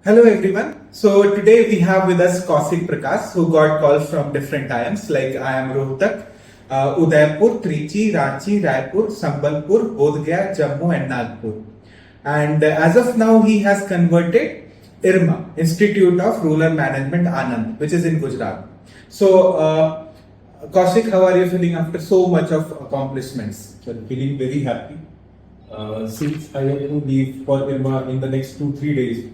Hello everyone. So today we have with us Kaushik Prakash who got calls from different times like I am Rohtak, Udaipur, Trichy, Ranchi, Raipur, Sambalpur, Bodh Gaya, Jammu and Nagpur. And as of now he has converted IRMA, Institute of Rural Management Anand, which is in Gujarat. So Kaushik, how are you feeling after so much of accomplishments? So feeling very happy since I have to leave for IRMA in the next 2-3 days.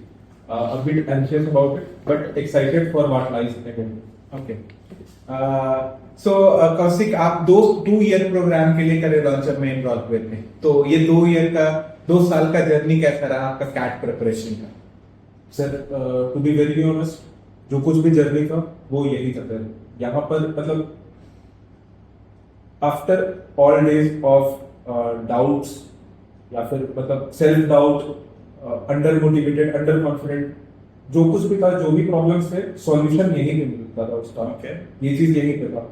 A bit anxious about it, but excited for what lies ahead. Okay. सो कौशिक आप 2 year programme के लिए career launcher में enrol हुए थे, तो ये 2 साल का जर्नी कैसा रहा आपका कैट प्रिपरेशन का? Sir to be very honest, जो कुछ भी जर्नी था वो यही था सर. यहाँ पर मतलब after all days of doubts या फिर मतलब self doubt, under motivated, under confident, जो कुछ भी था, जो भी प्रॉब्लम्स थे, सॉल्यूशन यही पे मिलता था उसका. ये चीज यही पे था.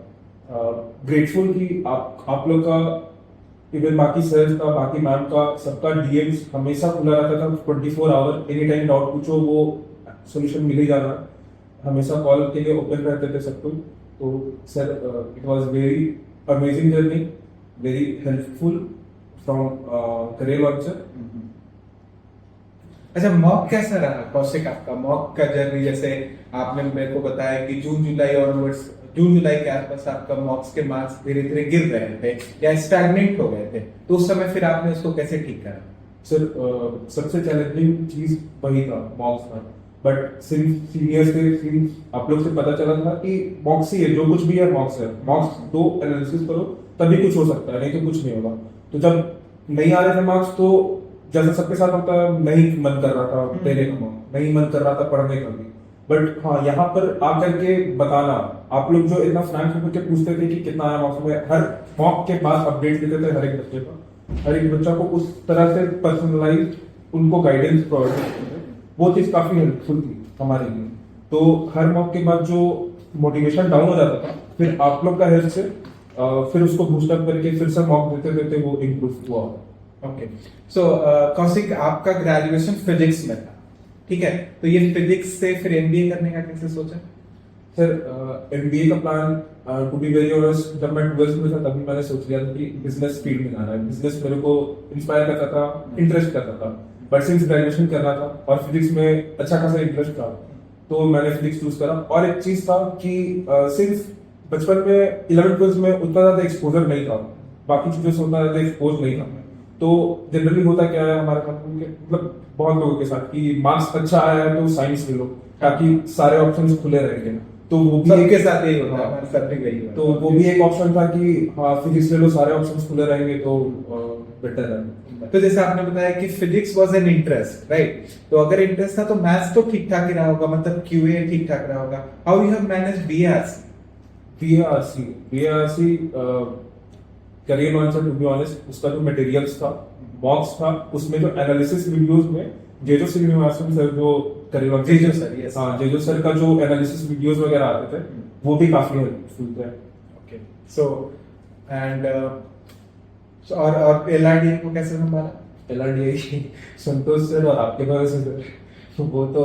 ग्रेटफुल कि आप लोग का, इवन बाकी सर का, बाकी मैम का, सबका डीएम्स हमेशा खुला रहता था. 24 आवर एनी टाइम डाउट पूछो, वो सोल्यूशन मिल ही जाना. हमेशा कॉल के लिए ओपन रहते थे सब कुछ. तो sir it was very amazing journey, very helpful from career launcher. अच्छा, मॉक कैसा रहा कौशिक आपका? मॉक का जर्नी, जैसे आपने मेरे को बताया कि जून जुलाई के आसपास आपका मॉक्स के मार्क्स धीरे धीरे गिर रहे थे या स्टैग्नेंट हो गए थे, तो उस समय फिर आपने उसको कैसे ठीक करा? सर सबसे चैलेंजिंग चीज वही था, मॉक्स था. बट सिंस सीनियर से, आप लोग से पता चला था कि मॉक्स ही है, जो कुछ भी है मॉक्स है. मॉक्स दो, एनालिसिस करो तभी कुछ हो सकता है, नहीं तो कुछ नहीं होगा. तो जब नहीं आ रहे थे मार्क्स, तो जैसा सबके साथ होता है, नहीं मन कर रहा था देने का, नहीं मन कर रहा था पढ़ने का भी. बट हाँ, यहाँ पर आकर के बताना, आप लोग जो इतना फ्रैंक होकर के पूछते थे कि कितना आया मॉक्स में, हर मॉक के पास अपडेट देते थे हर एक बच्चे का. हर एक बच्चा को उस तरह से पर्सनलाइज उनको गाइडेंस प्रोवाइड करते थे. वो चीज काफी हेल्पफुल थी हमारे लिए. तो हर मॉक के बाद जो मोटिवेशन डाउन हो जाता था, फिर आप लोग का हेल्प से फिर उसको बूस्टअप करके फिर से मॉक देते देते वो इम्प्रूव हुआ. ओके. सो कौशिक, आपका ग्रेजुएशन फिजिक्स में था, ठीक है? तो ये फिजिक्स से फिर एमबीए करने का कैसे सोचा? सर एमबीए का plan, to be very honest, जब मैं 12th में था तभी मैंने सोच लिया था कि बिजनेस फील्ड में जाना है. बिजनेस मेरे को इंस्पायर करता था, इंटरेस्ट करता था. बट सिंस ग्रेजुएशन करना था और फिजिक्स में अच्छा खासा इंटरेस्ट था, तो मैंने फिजिक्स चूज करा. और एक चीज था कि सिंस बचपन में 11th-12th में उतना ज्यादा एक्सपोजर नहीं था, बाकी चीजों से उतना ज्यादा एक्सपोज नहीं था. तो जनरली होता क्या है हमारे कंपनी के, मतलब बहुत लोगों के साथ, कि मार्क्स अच्छा आया है तो साइंस ले लो ताकि सारे ऑप्शंस खुले रहेंगे. तो वो भी सबके साथ यही होता है, हमारे साथ भी यही होता है. तो वो भी एक ऑप्शन था कि हाँ फिजिक्स ले लो, सारे ऑप्शंस खुले रहेंगे तो बेटर है. तो जैसे आपने बताया कि physics was an interest, right? तो अगर इंटरेस्ट था तो मैथ्स तो ठीक ठाक ही रहा होगा, मतलब क्यूए ठीक ठाक रहा होगा. How you have manage BRC Career Launcher, to be honest, उसका जो मटेरियल्स था, बॉक्स था, उसमें जो एनालिसिस वीडियोस में जेजो श्रीनिवासन सर जो करियर लॉन्चर, हाँ जेजो सर का जो एनालिसिस वीडियोस वगैरह आते थे, वो भी काफी हेल्पफुल थे. ओके. सो एंड और एलआरडीए को कैसे संभाला? एलआरडीए संतोष सर और आपके पास सर, तो वो तो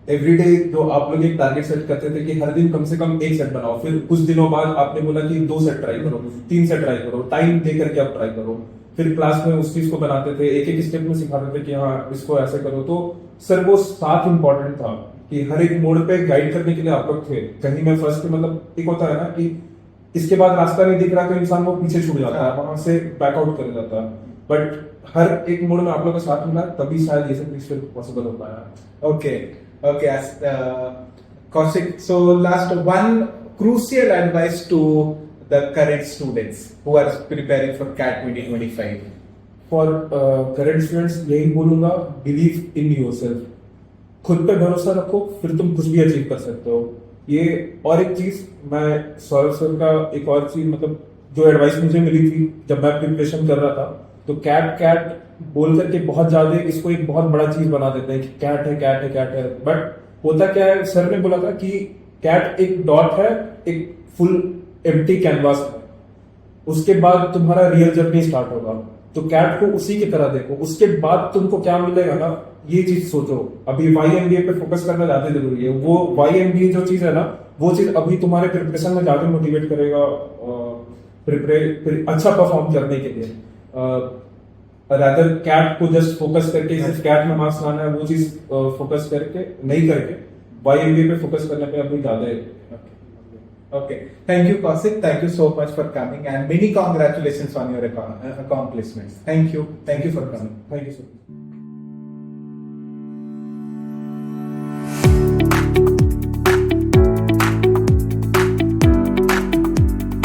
एवरीडे जो आप लोग एक टारगेट सेट करते थे कि हर दिन कम से कम एक सेट बनाओ, फिर कुछ दिनों बाद आपने बोला कि 2 सेट ट्राई करो, 3 सेट ट्राई करो, टाइम दे करके आप ट्राई करो. फिर क्लास में उस चीज को बनाते थे, एक एक स्टेप में सिखाते थे कि हाँ इसको ऐसे करो. तो सर वो साथ इम्पोर्टेंट था कि हर एक मोड पे गाइड करने के लिए आप लोग थे. कहीं मैं फर्स्ट, मतलब एक होता है ना कि इसके बाद रास्ता नहीं दिख रहा तो इंसान वो पीछे छूट जाता है, वहां से बैकआउट कर जाता है. बट हर एक मोड में आप लोग का साथ मिला, तभी शायद ये सब चीज पॉसिबल हो पाया. Okay. Kaushik, so last one crucial advice to the current students who are preparing for CAT 2025. For current students यही बोलूंगा, बिलीव इन योरसेल्फ. खुद पे भरोसा रखो, फिर तुम कुछ भी अचीव कर सकते हो. ये और एक चीज, मैं सौरभ सर का एक और चीज, मतलब जो एडवाइस मुझे मिली थी जब मैं प्रिपरेशन कर रहा था, तो कैट बोल करके बहुत ज्यादा इसको एक बहुत बड़ा चीज बना देते हैं कि कैट है. बट होता क्या है, सर ने बोला था कि कैट एक डॉट है, एक फुल एम्प्टी कैनवास है, उसके बाद तुम्हारा रियल जर्नी स्टार्ट होगा. तो कैट को उसी की तरह देखो, उसके बाद तुमको क्या मिलेगा ना, ये चीज सोचो, अभी YMBA पे फोकस करना ज्यादा जरूरी है। वो YMBA जो चीज है ना, वो चीज अभी तुम्हारे प्रिपरेशन में ज्यादा मोटिवेट करेगा अच्छा परफॉर्म करने के लिए। रादर कैट को जस्ट फोकस करके सिर्फ कैट में मार्क्स लाना है, वो चीज फोकस करके नहीं करके YMBA पे फोकस करने पे अभी ज्यादा है। Okay. Thank you, Kaushik. Thank you so much for coming and many congratulations on your accomplishments. Thank you. Thank you for coming. Thank you so much.